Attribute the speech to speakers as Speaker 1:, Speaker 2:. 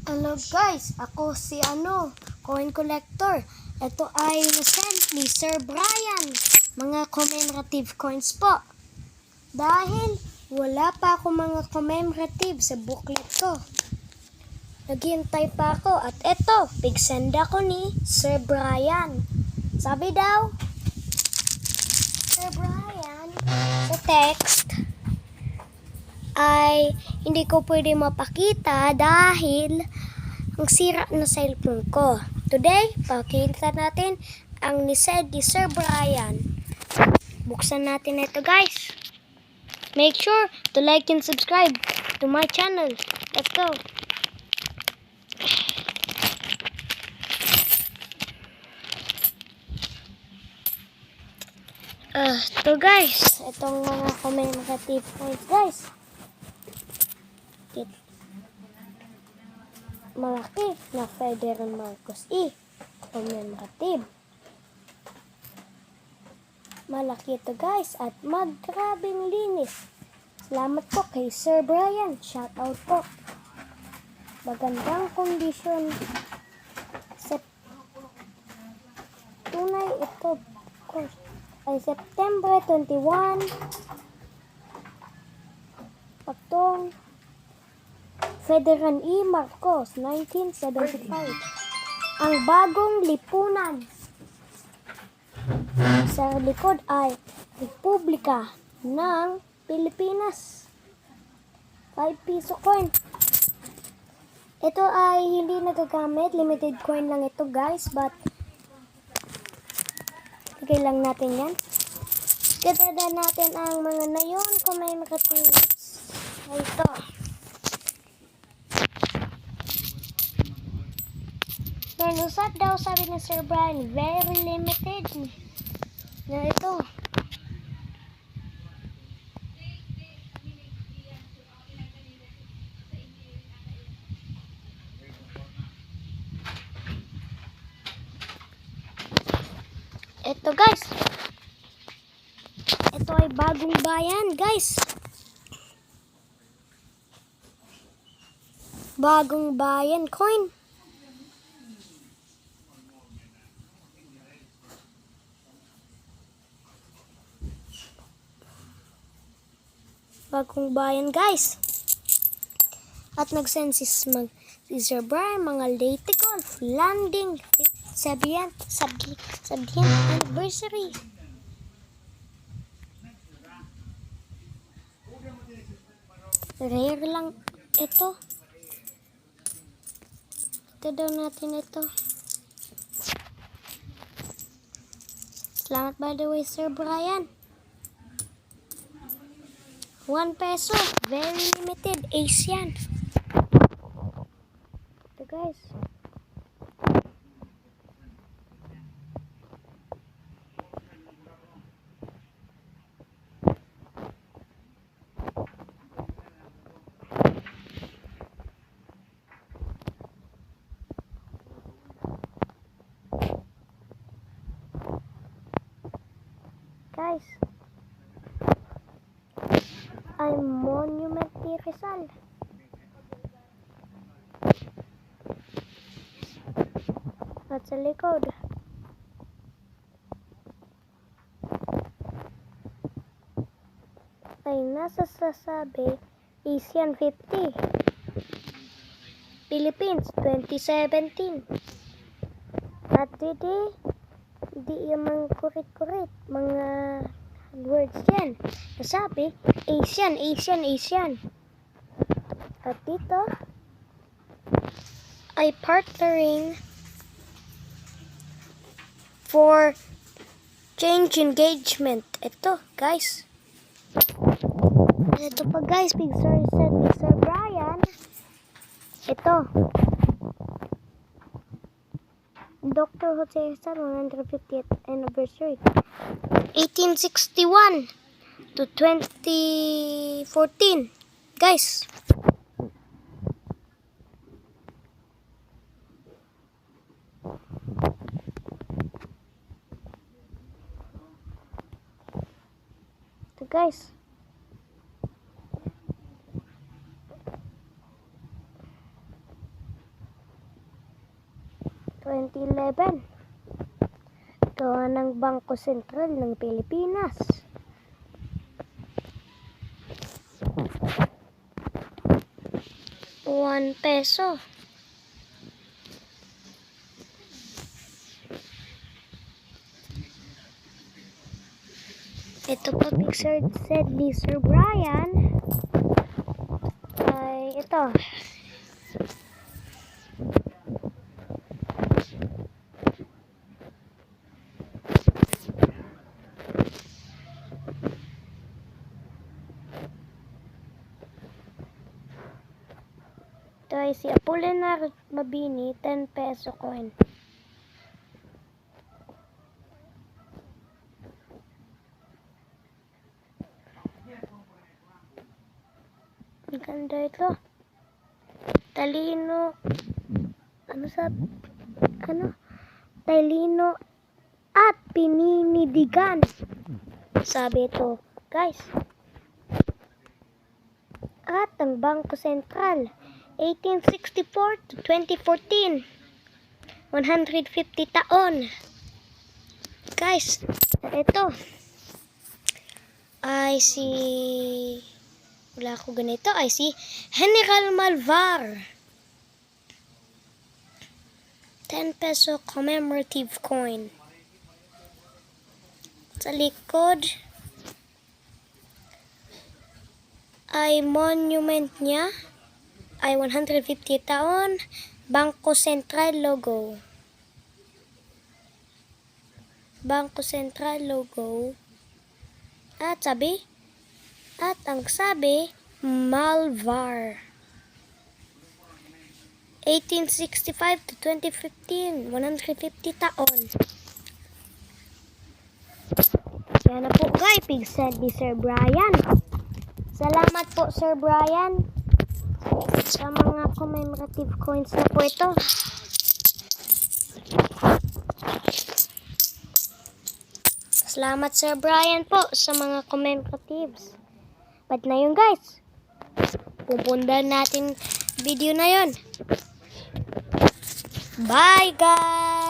Speaker 1: Hello guys, ako si Coin Collector. Ito ay nasend ni Sir Brian. Mga commemorative coins po. Dahil wala pa ako mga commemorative sa booklet ko. Naghihintay pa ako at eto, pig-send ako ni Sir Brian. Sabi daw, Sir Brian, sa text ay hindi ko pwede mapakita dahil ang sira na cellphone ko. Today, pakita natin ang nisend ni Sir Brian. Buksan natin ito guys. Make sure to like and subscribe to my channel. Let's go. Ito guys, itong mga commemorative points guys. Malaki na Ferdinand Marcos E. Commemorative. Malaki ito guys at maggrabing linis. Salamat po kay Sir Brian. Shout out po. Magandang kondisyon. Tunay ito ay September 21. Patong Ferdinand E. Marcos, 1975. Ang bagong lipunan. Sa likod ay Republika ng Pilipinas. 5 piso coin. Ito ay hindi nagagamit. Limited coin lang ito guys. But, lagay lang natin yan. Kadada natin ang mga nayon kung may makatinis. Ito. Yan, usap daw sabi ni Sir Brian, very limited na ito. Ito guys. Ito ay bagong bayan guys. Bagong bayan coin. Bagong bayan guys. At nag-send si Sir Brian mga late golf landing sabihan anniversary. Rare lang ito. Ito daw natin ito. Salamat by the way Sir Brian. 1 peso. Very limited. Asian. Ito guys. Guys. Ay Monument de Rizal. At sa likod ay nasa sasabi Asian 50 Philippines 2017. At di yung kurit-kurit mga words yan. Nasabi, Asian. At dito, ay partnering for change engagement. Ito, guys. Ito pa, guys. Big sorry sa Sir Brian. Ito. Dr. Jose Rizal 150th anniversary. 1861 to 2014. Guys. Ito guys. 2011. Gawa ng Bangko Sentral ng Pilipinas. ₱1. Ito po picture said ni Sir Brian ay ito. Ito ay si Apolinar Mabini, ₱10 coin. Ang ganda ito. Talino. Talino at pininidigan. Sabi ito, guys. At ang Bangko Sentral, 1864 to 2014. 150 taon. Guys, ito ay wala ko ganito, ay si General Malvar. ₱10 commemorative coin. Sa likod ay monument niya ay 150 taon, Bangko Sentral logo. Bangko Sentral logo. At ang sabi, Malvar. 1865 to 2015, 150 taon. Yan na po guys, pig-send ni Sir Brian. Salamat po Sir Brian sa mga commemorative coins na po ito. Salamat Sir Brian po sa mga commemoratives. But na yun guys. Pupundan natin video na yun. Bye guys!